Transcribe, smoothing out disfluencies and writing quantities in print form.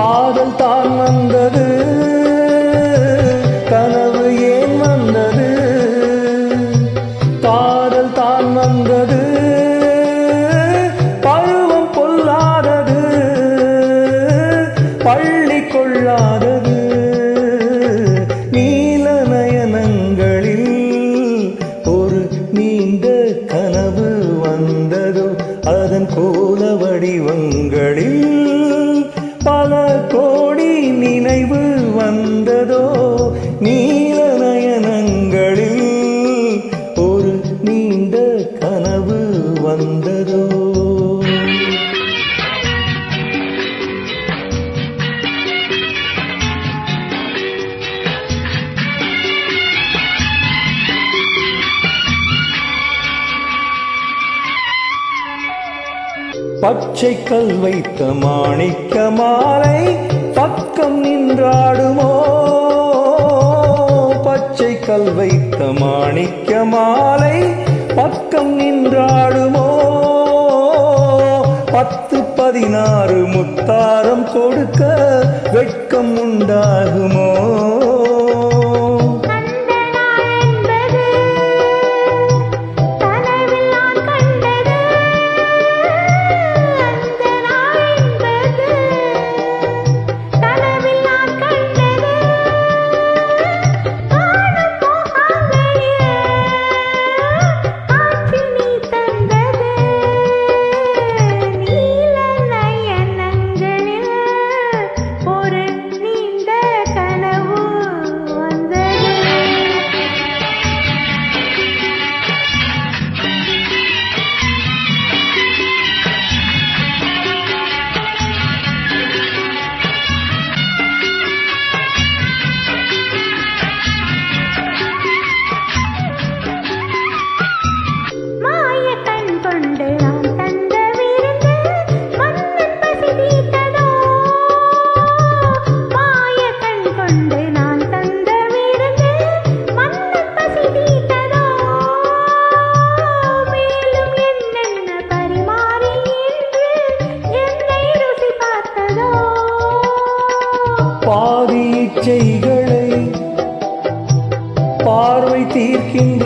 காதல் தான் வந்தது, கனவு ஏன் வந்தது? காதல் தான் வந்தது, பருவம் பொல்லாதது, பள்ளி கொள்ளாதது. நீல நயனங்களில் ஒரு நீண்ட கனவு வந்ததோ, அதன் கோல வடிவங்களில் பல கோடி நினைவு வந்ததோ. நீல நயனங்களில் ஒரு நீண்ட கனவு வந்ததோ. பச்சை கல் வைத்த மாணிக்க மாலை பக்கம் நின்றாடுமோ, பச்சை கல் வைத்த மாணிக்க மாலை பக்கம் நின்றாடுமோ. 10, 16 முத்தாரம் கொடுக்க வெட்கம் உண்டாகுமோ? பாதி இச்சைகளை பார்வை தீர்க்கின்ற